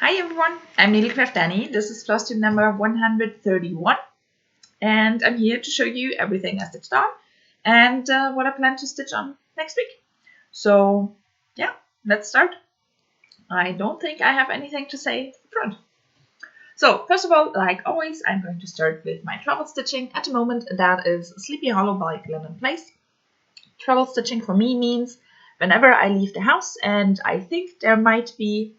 Hi everyone, I'm Needlecraft Annie. This is Flosstube number 131 and I'm here to show you everything I stitched on and what I plan to stitch on next week. So yeah, let's start. I don't think I have anything to say up front. So first of all, like always, I'm going to start with my travel stitching. At the moment, that is Sleepy Hollow by London Place. Travel stitching for me means whenever I leave the house and I think there might be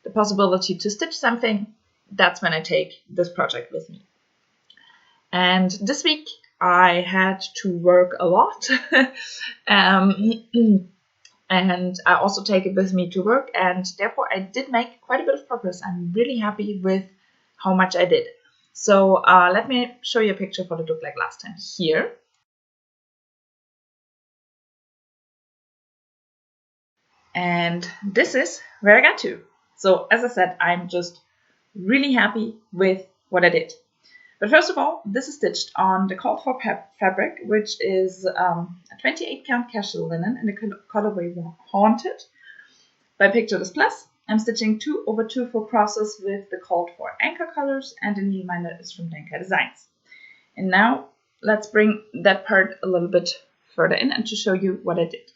the possibility to stitch something, that's when I take this project with me. And this week I had to work a lot and I also take it with me to work, and therefore I did make quite a bit of progress. I'm really happy with how much I did. So let me show you a picture of what it looked like last time here. And this is where I got to. So as I said, I'm just really happy with what I did. But first of all, this is stitched on the called for fabric, which is a 28 count casual linen in the colorway Haunted by Picture This Plus. I'm stitching 2/2 full crosses with the called for anchor colors, and the needleminder is from Denka Designs. And now let's bring that part a little bit further in and to show you what I did.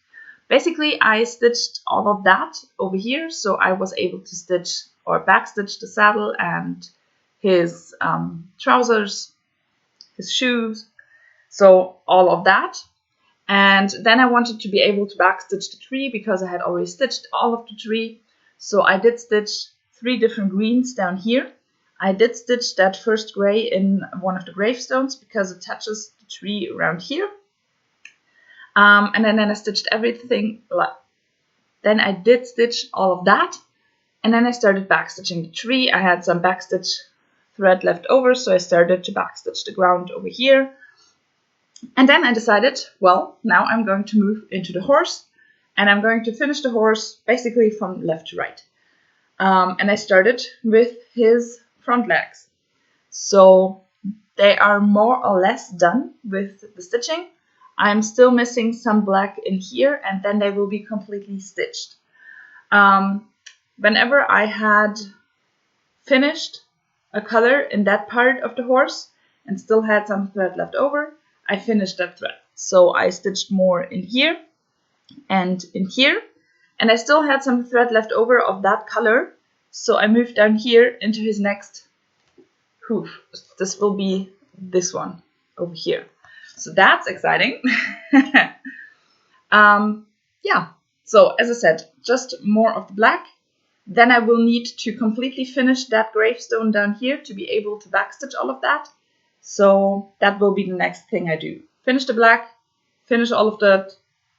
Basically, I stitched all of that over here, so I was able to stitch or backstitch the saddle and his trousers, his shoes, so all of that. And then I wanted to be able to backstitch the tree because I had already stitched all of the tree. So I did stitch 3 different greens down here. I did stitch that first gray in one of the gravestones because it touches the tree around here. And then I stitched everything. Then I did stitch all of that. And then I started backstitching the tree. I had some backstitch thread left over, so I started to backstitch the ground over here. And then I decided, well, now I'm going to move into the horse, and I'm going to finish the horse basically from left to right. And I started with his front legs. So they are more or less done with the stitching. I'm still missing some black in here, and then they will be completely stitched. Whenever I had finished a color in that part of the horse and still had some thread left over, I finished that thread. So I stitched more in here and in here, and I still had some thread left over of that color, so I moved down here into his next hoof. This will be this one over here. So that's exciting. Yeah, so as I said, just more of the black. Then I will need to completely finish that gravestone down here to be able to backstitch all of that. So that will be the next thing I do. Finish the black, finish all of the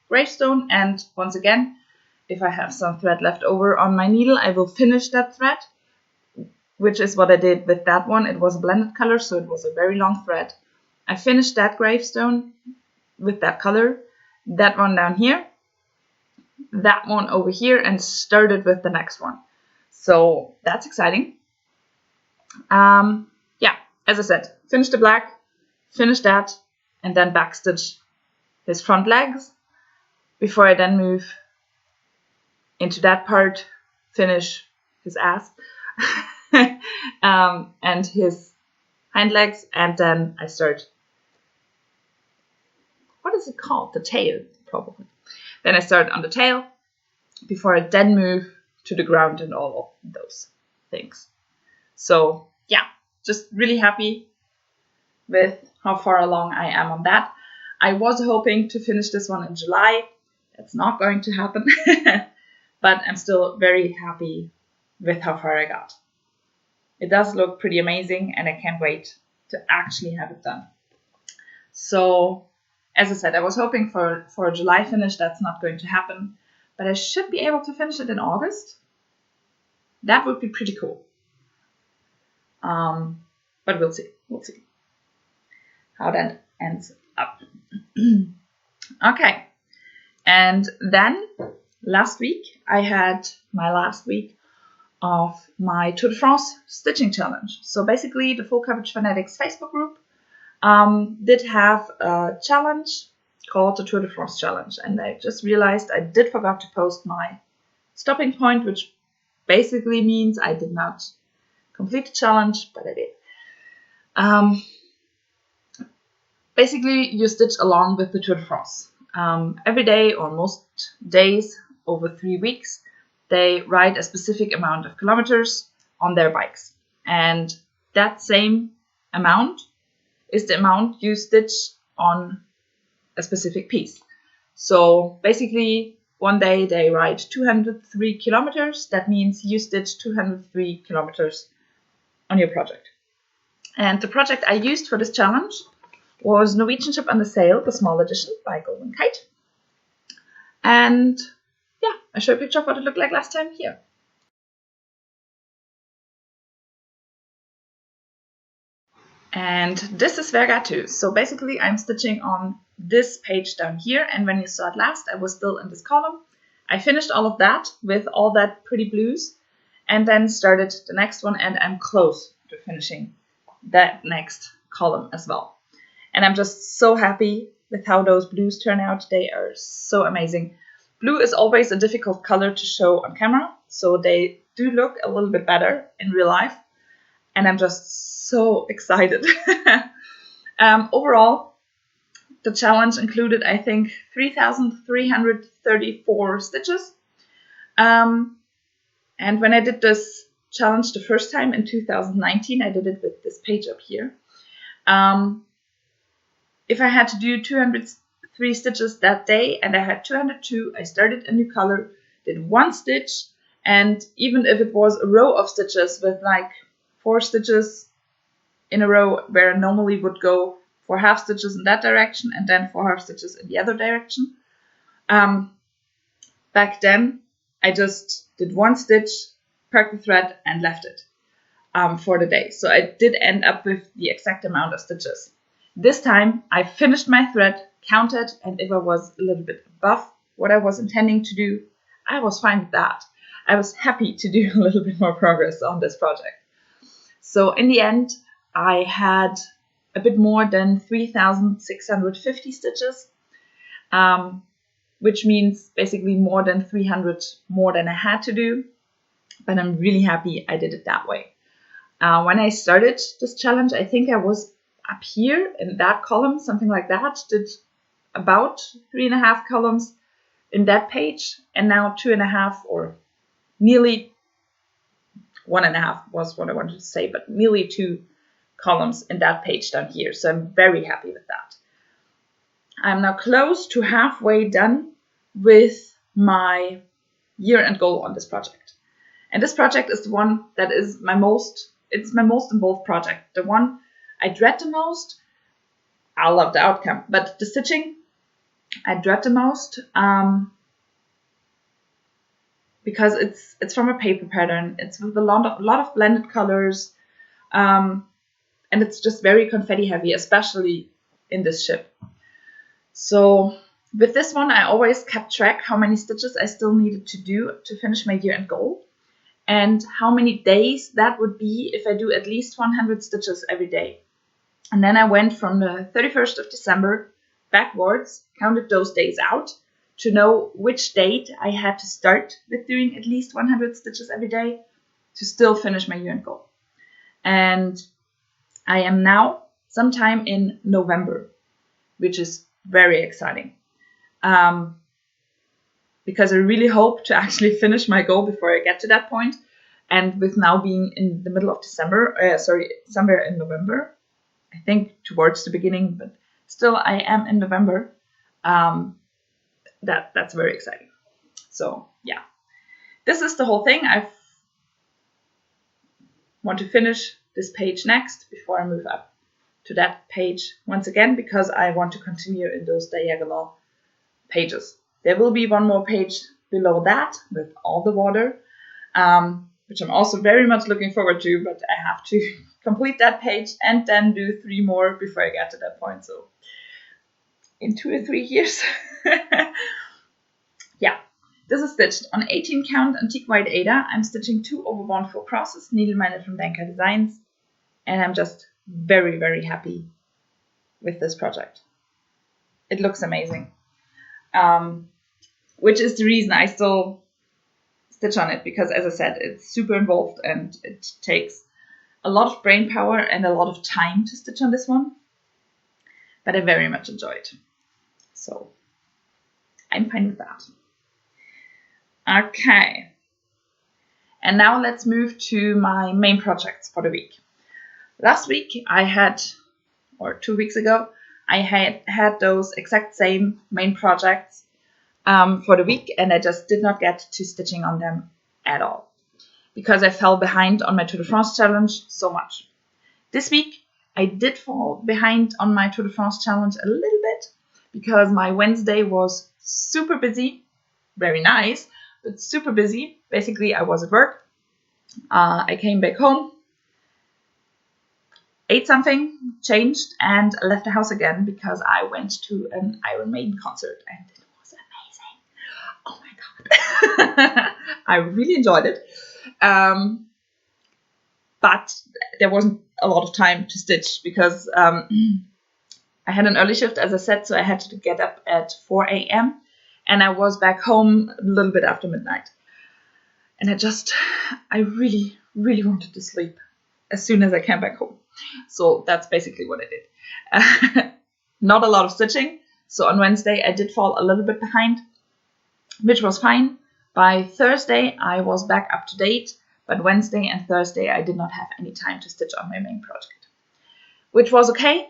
gravestone, and once again, if I have some thread left over on my needle, I will finish that thread, which is what I did with that one. It was a blended color, so it was a very long thread. I finished that gravestone with that color, that one down here, that one over here, and started with the next one. So that's exciting. Yeah, as I said, finish the black, finish that, and then backstitch his front legs before I then move into that part, finish his ass and his hind legs, and then I start, what is it called? The tail, probably. Then I start on the tail before I then move to the ground and all of those things. So yeah, just really happy with how far along I am on that. I was hoping to finish this one in July. That's not going to happen, but I'm still very happy with how far I got. It does look pretty amazing, and I can't wait to actually have it done. So as I said, I was hoping for a July finish. That's not going to happen, but I should be able to finish it in August. That would be pretty cool. But we'll see. We'll see how that ends up. Okay. And then last week, I had my last week of my Tour de France stitching challenge. So basically, the Full Coverage Fanatics Facebook group did have a challenge called the Tour de France challenge. And I just realized I did forget to post my stopping point, which basically means I did not complete the challenge, but I did. Basically, you stitch along with the Tour de France. Every day, or most days, over 3 weeks, they ride a specific amount of kilometers on their bikes. And that same amount is the amount you stitch on a specific piece. So basically, one day they ride 203 kilometers. That means you stitch 203 kilometers on your project. And the project I used for this challenge was Norwegian Ship Under Sail, the small edition by Golden Kite. And yeah, I show a picture of what it looked like last time here. And this is Vergatu. So basically I'm stitching on this page down here, and when you saw it last, I was still in this column. I finished all of that with all that pretty blues, and then started the next one, and I'm close to finishing that next column as well. And I'm just so happy with how those blues turn out. They are so amazing. Blue is always a difficult color to show on camera, so they do look a little bit better in real life. And I'm just so excited. Overall, the challenge included, I think, 3,334 stitches. And when I did this challenge the first time in 2019, I did it with this page up here. If I had to do 203 stitches that day and I had 202, I started a new color, did one stitch, and even if it was a row of stitches with like 4 stitches in a row where I normally would go 4 half stitches in that direction and then 4 half stitches in the other direction, back then I just did one stitch, packed the thread and left it for the day. So I did end up with the exact amount of stitches. This time I finished my thread, counted, and if I was a little bit above what I was intending to do, I was fine with that. I was happy to do a little bit more progress on this project. So in the end, I had a bit more than 3,650 stitches, which means basically more than 300 more than I had to do. But I'm really happy I did it that way. When I started this challenge, I think I was up here in that column, something like that, did about 3.5 columns in that page, and now 2.5 or nearly 1.5 was what I wanted to say, but nearly 2 columns in that page down here. So I'm very happy with that. I'm now close to halfway done with my year-end goal on this project. And this project is the one that is my most involved project. The one I dread the most. I love the outcome, but the stitching I dread the most because it's from a paper pattern. It's with a lot of blended colors, and it's just very confetti heavy, especially in this ship. So with this one, I always kept track how many stitches I still needed to do to finish my year-end goal, and how many days that would be if I do at least 100 stitches every day. And then I went from the 31st of December backwards, counted those days out to know which date I had to start with doing at least 100 stitches every day to still finish my year-end goal. And I am now sometime in November, which is very exciting. Because I really hope to actually finish my goal before I get to that point. And with now being in the middle of December, somewhere in November, I think towards the beginning, but still I am in November. That's very exciting. So yeah, this is the whole thing. I want to finish this page next before I move up to that page once again, because I want to continue in those diagonal pages. There will be one more page below that with all the water, which I'm also very much looking forward to, but I have to complete that page and then do 3 more before I get to that point. So in 2 or 3 years. Yeah, this is stitched on 18 count antique white Aida. I'm stitching 2 over 1 full crosses, needle-minded from Danka Designs, and I'm just very, very happy with this project. It looks amazing, which is the reason I still stitch on it because, as I said, it's super involved and it takes a lot of brain power and a lot of time to stitch on this one. But I very much enjoy it. So I'm fine with that. Okay. And now let's move to my main projects for the week. Last week I had, or 2 weeks ago, I had those exact same main projects for the week, and I just did not get to stitching on them at all because I fell behind on my Tour de France challenge so much. This week I did fall behind on my Tour de France challenge a little bit because my Wednesday was super busy, very nice, but super busy. Basically, I was at work. I came back home, ate something, changed, and left the house again because I went to an Iron Maiden concert and it was amazing. Oh my god. I really enjoyed it. But there wasn't a lot of time to stitch because I had an early shift, as I said, so I had to get up at 4 a.m. and I was back home a little bit after midnight. And I really, really wanted to sleep as soon as I came back home. So that's basically what I did. Not a lot of stitching. So on Wednesday, I did fall a little bit behind, which was fine. By Thursday, I was back up to date. But Wednesday and Thursday, I did not have any time to stitch on my main project, which was okay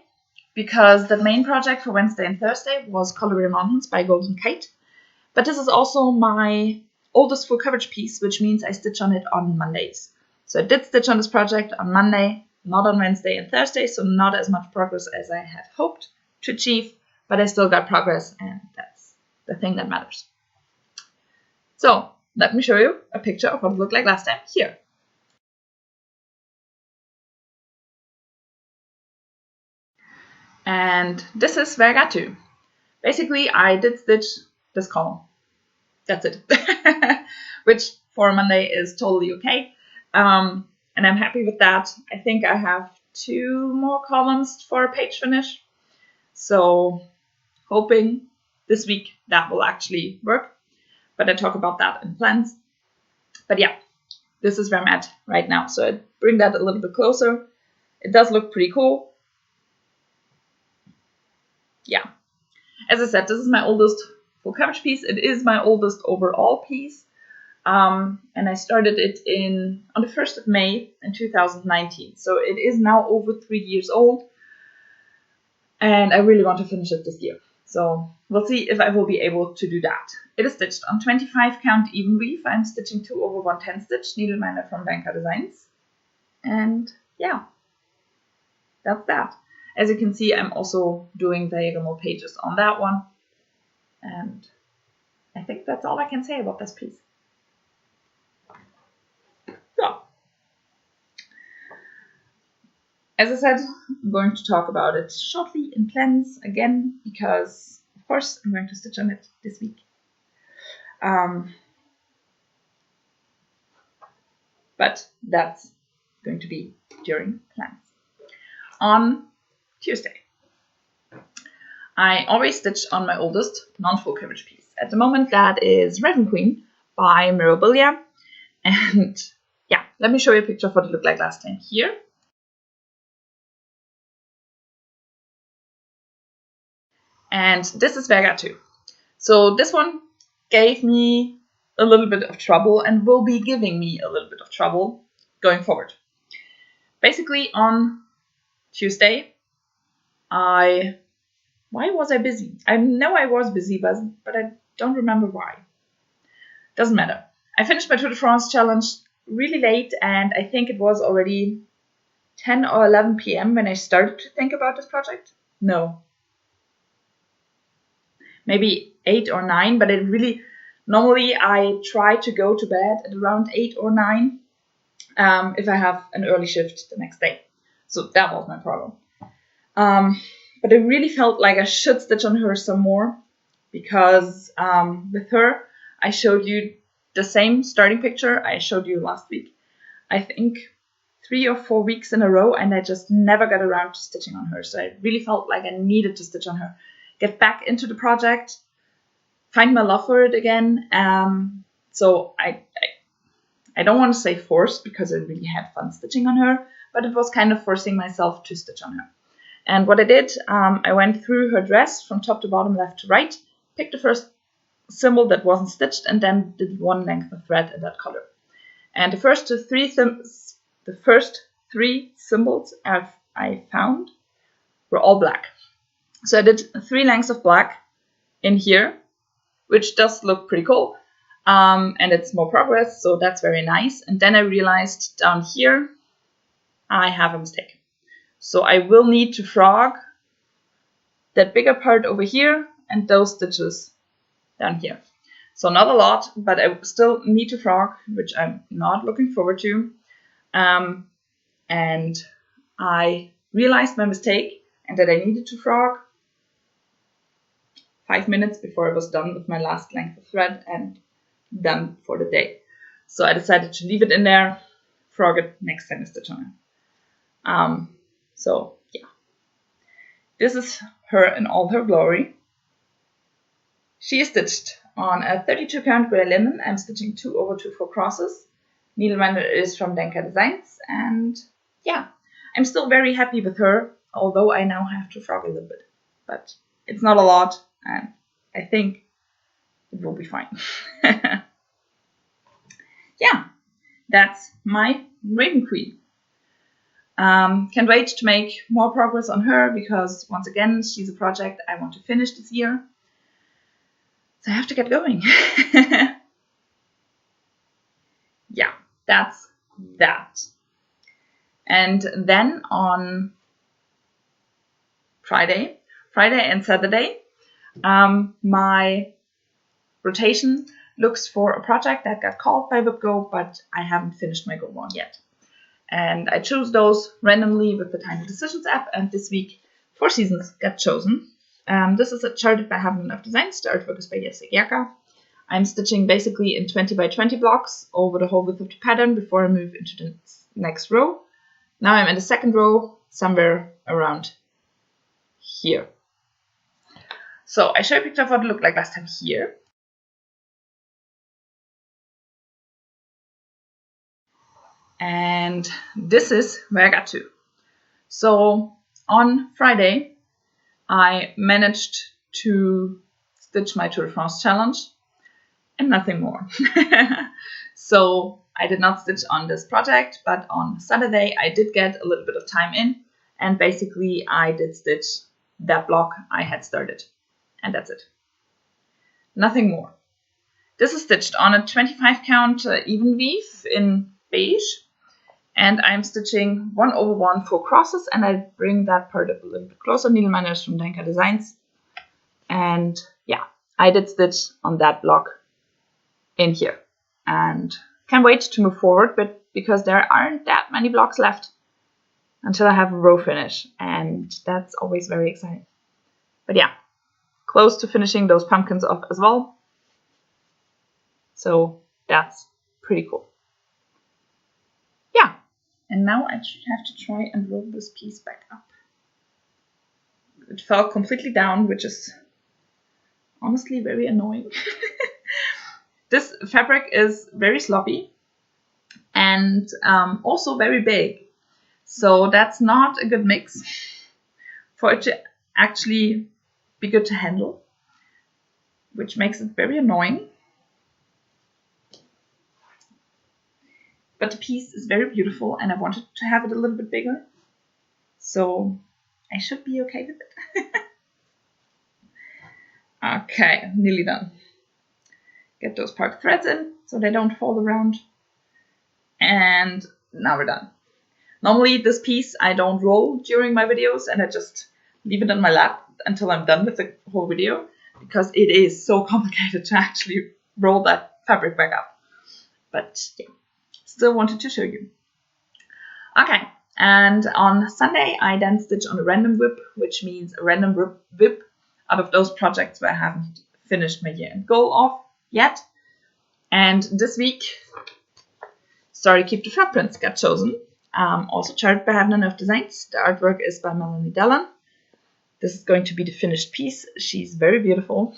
because the main project for Wednesday and Thursday was Colorado Mountains by Golden Kite. But this is also my oldest full coverage piece, which means I stitch on it on Mondays. So I did stitch on this project on Monday, not on Wednesday and Thursday, so not as much progress as I had hoped to achieve, but I still got progress, and that's the thing that matters. So let me show you a picture of what it looked like last time here. And this is where I got to. Basically, I did stitch this column. That's it. Which for Monday is totally okay. And I'm happy with that. I think I have 2 more columns for a page finish. So hoping this week that will actually work. But I talk about that in plans. But yeah, this is where I'm at right now. So I bring that a little bit closer. It does look pretty cool. Yeah. As I said, this is my oldest full coverage piece. It is my oldest overall piece. And I started it on the 1st of May in 2019. So it is now over 3 years old. And I really want to finish it this year. So we'll see if I will be able to do that. It is stitched on 25 count even weave. I'm stitching 2 over 110 stitch needleminder from Banker Designs. And yeah, that's that. As you can see, I'm also doing diagonal pages on that one. And I think that's all I can say about this piece. So, as I said, I'm going to talk about it shortly in plans again, because of course I'm going to stitch on it this week. But that's going to be during plans. On Tuesday, I always stitch on my oldest non-full coverage piece. At the moment, that is Raven Queen by Mirabilia. And yeah, let me show you a picture of what it looked like last time here. And this is where I got to. So this one gave me a little bit of trouble and will be giving me a little bit of trouble going forward. Basically on Tuesday, why was I busy? I know I was busy, but I don't remember why. Doesn't matter. I finished my Tour de France challenge really late, and I think it was already 10 or 11 p.m. when I started to think about this project. No. Maybe 8 or 9, but it really, normally I try to go to bed at around 8 or 9 if I have an early shift the next day. So that was my problem. But I really felt like I should stitch on her some more because with her, I showed you the same starting picture I showed you last week. I think 3 or 4 weeks in a row, and I just never got around to stitching on her. So I really felt like I needed to stitch on her, get back into the project, find my love for it again. So I I don't want to say forced because I really had fun stitching on her, but it was kind of forcing myself to stitch on her. And what I did, I went through her dress from top to bottom, left to right, picked the first symbol that wasn't stitched, and then did one length of thread in that color. And the first three symbols I found were all black. So I did 3 lengths of black in here, which does look pretty cool. And it's more progress, so that's very nice. And then I realized down here, I have a mistake. So I will need to frog that bigger part over here and those stitches down here. So not a lot, but I still need to frog, which I'm not looking forward to. And I realized my mistake and that I needed to frog 5 minutes before I was done with my last length of thread and done for the day. So I decided to leave it in there, frog it next time I stitch on it. So yeah, this is her in all her glory. She is stitched on a 32 count gray linen. I'm stitching 2 over 2 4 crosses. Needleminder is from Denka Designs, and yeah, I'm still very happy with her, although I now have to frog a little bit, but it's not a lot, and I think it will be fine. Yeah, that's my Raven Queen. Can't wait to make more progress on her because, once again, she's a project I want to finish this year. So I have to get going. Yeah, that's that. And then on Friday and Saturday, my rotation looks for a project that got called by WhipGo, but I haven't finished my Go one yet. And I chose those randomly with the Tiny Decisions app, and this week 4 seasons got chosen. This is charted by Haven't Enough Designs. The artwork is by Jesse Gerka. I'm stitching basically in 20 by 20 blocks over the whole width of the pattern before I move into the next row. Now I'm in the second row, somewhere around here. So I show you a picture of what it looked like last time here. And this is where I got to. So on Friday, I managed to stitch my Tour de France challenge and nothing more. So I did not stitch on this project, but on Saturday I did get a little bit of time in, and basically I did stitch that block I had started, and that's it. Nothing more. This is stitched on a 25 count even weave in beige, and I'm stitching 1 over 1 4 crosses, and I bring that part up a little bit closer. Needleminders from Denka Designs, and yeah, I did stitch on that block in here, and can't wait to move forward, but because there aren't that many blocks left until I have a row finish, and that's always very exciting. But yeah, close to finishing those pumpkins off as well, so that's pretty cool. Yeah, and now I should have to try and roll this piece back up. It fell completely down, which is honestly very annoying. This fabric is very sloppy and also very big. So that's not a good mix for it to actually be good to handle, which makes it very annoying. But the piece is very beautiful and I wanted to have it a little bit bigger. So I should be okay with it. Okay, nearly done. Get those part threads in so they don't fall around. And now we're done. Normally this piece I don't roll during my videos and I just leave it on my lap until I'm done with the whole video because it is so complicated to actually roll that fabric back up. But yeah, still wanted to show you. Okay, and on Sunday I then stitch on a random whip, which means a random whip out of those projects where I haven't finished my year-end goal off yet. And this week, Story Keep the Footprints got chosen. Also charted by Haven't Enough Designs. The artwork is by Melanie Dallin. This is going to be the finished piece. She's very beautiful.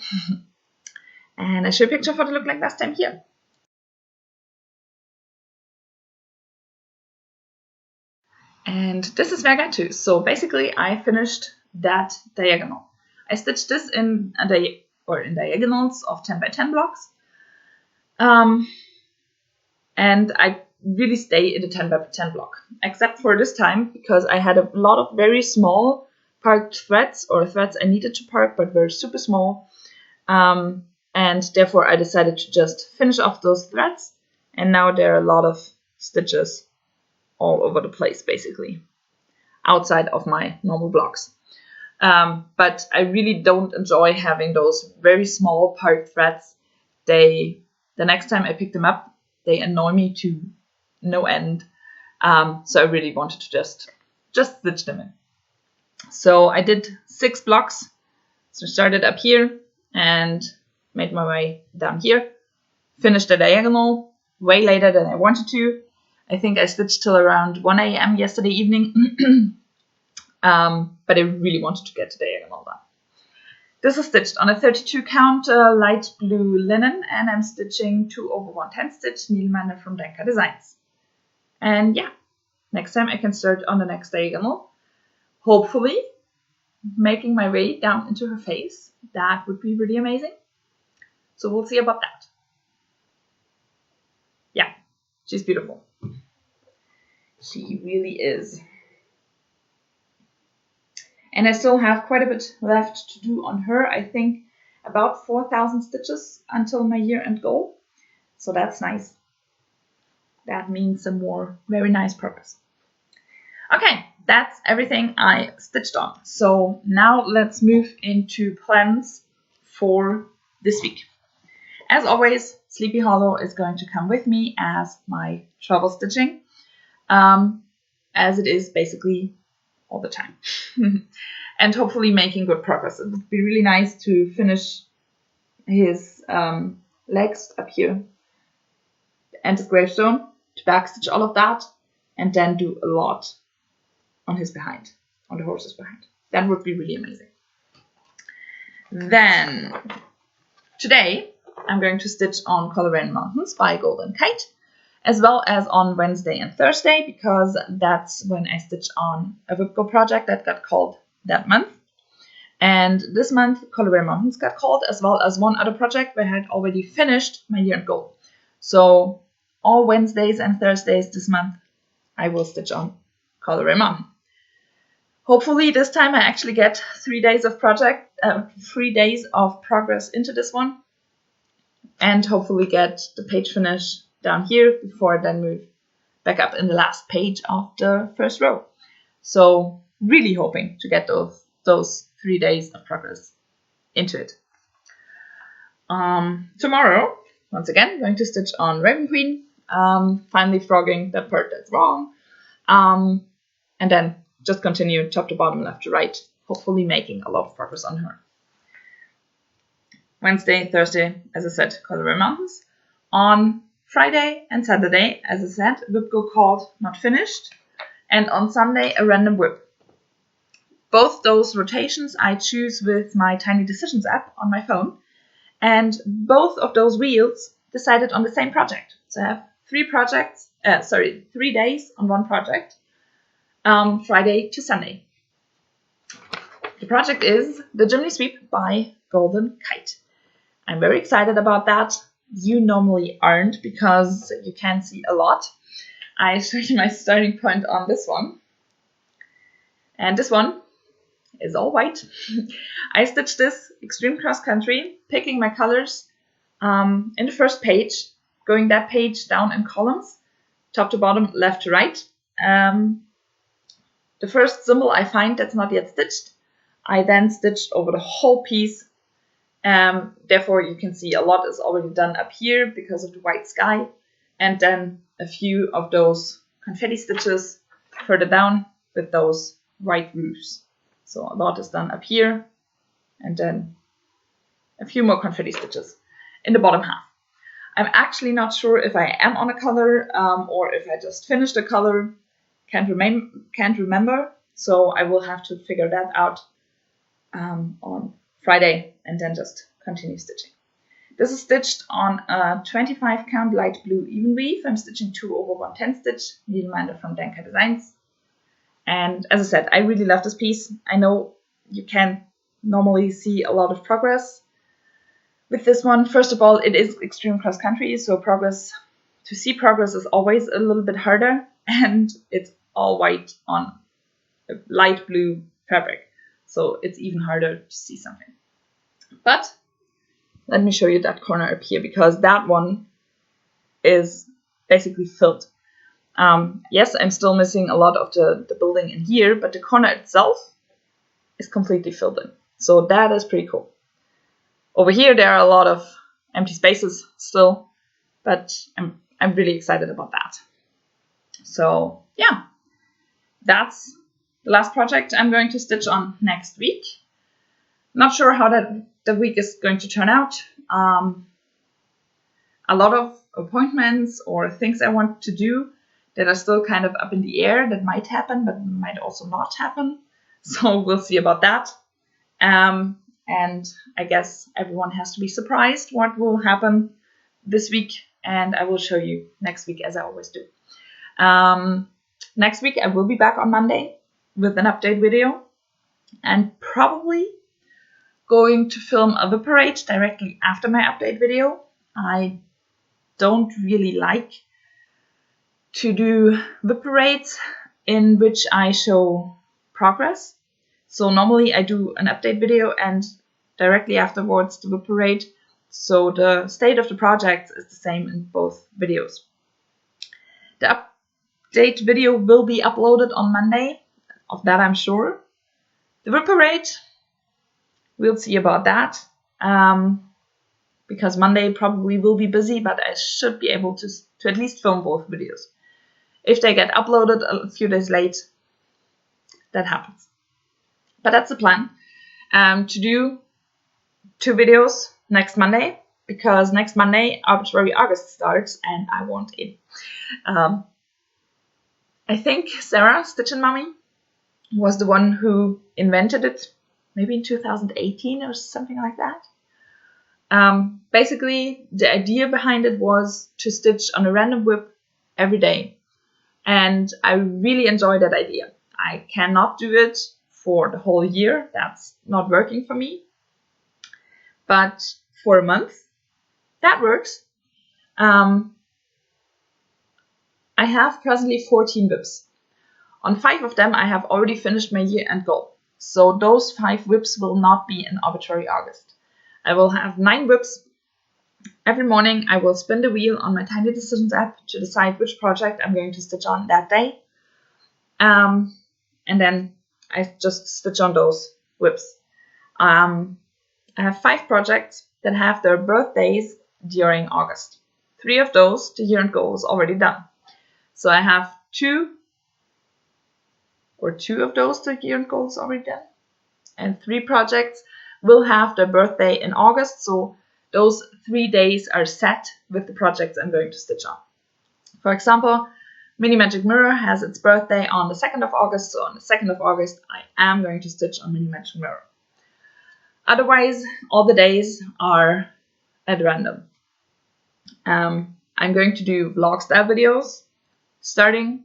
And I show you a picture of what it looked like last time here. And this is where I got to. So basically I finished that diagonal. I stitched this in diagonals of 10 by 10 blocks. And I really stay in the 10 by 10 block, except for this time, because I had a lot of very small parked threads, or threads I needed to park, but were super small. And therefore I decided to just finish off those threads. And now there are a lot of stitches all over the place, basically, outside of my normal blocks. But I really don't enjoy having those very small parked threads. The next time I pick them up, they annoy me to no end. So I really wanted to just stitch them in. So I did 6 blocks. So I started up here and made my way down here. Finished the diagonal way later than I wanted to. I think I stitched till around 1 a.m. yesterday evening. But I really wanted to get the diagonal done. This is stitched on a 32 count light blue linen, and I'm stitching 2/110 stitch needleminder from Denka Designs. And yeah, next time I can start on the next diagonal, hopefully making my way down into her face. That would be really amazing. So we'll see about that. Yeah, she's beautiful. She really is. And I still have quite a bit left to do on her. I think about 4,000 stitches until my year-end goal. So that's nice. That means some more very nice progress. Okay, that's everything I stitched on. So now let's move into plans for this week. As always, Sleepy Hollow is going to come with me as my travel stitching, as it is basically all the time. And hopefully making good progress. It would be really nice to finish his legs up here and his gravestone, to backstitch all of that, and then do a lot on his behind, on the horse's behind. That would be really amazing. Then today I'm going to stitch on Colorado Mountains by Golden Kite, as well as on Wednesday and Thursday, because that's when I stitch on a Whipco project that got called that month. And this month, Colorado Mountains got called, as well as one other project where I had already finished my year-end goal. So all Wednesdays and Thursdays this month, I will stitch on Colorado Mountain. Hopefully this time I actually get 3 days of 3 days of progress into this one, and hopefully get the page finish down here before I then move back up in the last page of the first row. So really hoping to get those 3 days of progress into it. Tomorrow, once again, I'm going to stitch on Raven Queen, finally frogging that part that's wrong, and then just continue top to bottom, left to right, hopefully making a lot of progress on her. Wednesday, Thursday, as I said, Colorado Mountains. On Friday and Saturday, as I said, Whipco called not finished, and on Sunday, a random whip. Both those rotations I choose with my Tiny Decisions app on my phone, and both of those wheels decided on the same project. So I have 3 days on one project, Friday to Sunday. The project is the Chimney Sweep by Golden Kite. I'm very excited about that. You normally aren't, because you can see a lot. I showed you my starting point on this one. And this one is all white. I stitched this extreme cross country, picking my colors in the first page, going that page down in columns, top to bottom, left to right. The first symbol I find that's not yet stitched, I then stitched over the whole piece. Therefore, you can see a lot is already done up here because of the white sky, and then a few of those confetti stitches further down with those white roofs. So a lot is done up here, and then a few more confetti stitches in the bottom half. I'm actually not sure if I am on a color or if I just finished a color. Can't remember. So I will have to figure that out on Friday and then just continue stitching. This is stitched on a 25 count light blue even weave. I'm stitching 2/110 stitch needleminder from Denka Designs. And as I said, I really love this piece. I know you can't normally see a lot of progress with this one. First of all, it is extreme cross country, so to see progress is always a little bit harder, and it's all white on a light blue fabric, so it's even harder to see something. But let me show you that corner up here, because that one is basically filled. Yes, I'm still missing a lot of the building in here, but the corner itself is completely filled in. So that is pretty cool. Over here, there are a lot of empty spaces still, but I'm really excited about that. So yeah, that's the last project I'm going to stitch on next week. Not sure how the week is going to turn out. A lot of appointments or things I want to do that are still kind of up in the air, that might happen, but might also not happen. So we'll see about that. And I guess everyone has to be surprised what will happen this week, and I will show you next week as I always do. Next week I will be back on Monday with an update video, and probably going to film a whip parade directly after my update video. I don't really like to do whip parades in which I show progress. So normally I do an update video and directly afterwards the whip parade. So the state of the project is the same in both videos. The update video will be uploaded on Monday, of that I'm sure. The whip parade, we'll see about that. Because Monday probably will be busy, but I should be able to at least film both videos. If they get uploaded a few days late, that happens. But that's the plan, to do 2 videos next Monday, because next Monday Arbitrary August starts and I want in. I think Sarah, Stitchin' Mommy, was the one who invented it, maybe in 2018 or something like that. Basically, the idea behind it was to stitch on a random whip every day. And I really enjoy that idea. I cannot do it for the whole year. That's not working for me. But for a month, that works. I have presently 14 whips. On 5 of them, I have already finished my year-end goal. So those 5 whips will not be in Arbitrary August. I will have 9 whips. Every morning, I will spin the wheel on my Tiny Decisions app to decide which project I'm going to stitch on that day. And then I just stitch on those whips. I have 5 projects that have their birthdays during August. 3 of those, the year-end goal is already done. So I have 2 of those, the year-end goal is already done. And 3 projects will have their birthday in August. So those 3 days are set with the projects I'm going to stitch on. For example, Mini Magic Mirror has its birthday on the 2nd of August. So on the 2nd of August, I am going to stitch on Mini Magic Mirror. Otherwise, all the days are at random. I'm going to do vlog style videos starting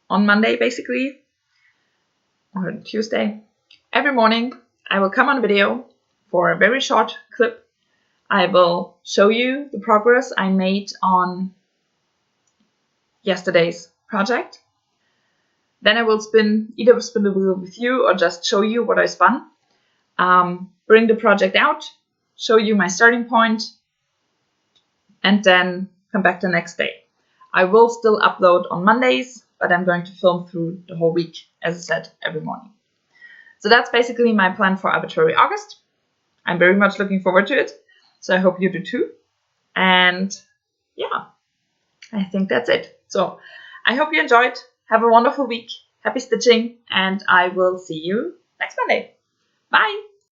on Monday, basically, or Tuesday. Every morning, I will come on video for a very short clip. I will show you the progress I made on yesterday's project. Then I will either spin the wheel with you or just show you what I spun. Bring the project out, show you my starting point, and then come back the next day. I will still upload on Mondays, but I'm going to film through the whole week, as I said, every morning. So that's basically my plan for Arbitrary August. I'm very much looking forward to it, so I hope you do too. And yeah, I think that's it. So I hope you enjoyed. Have a wonderful week. Happy stitching, and I will see you next Monday. Bye!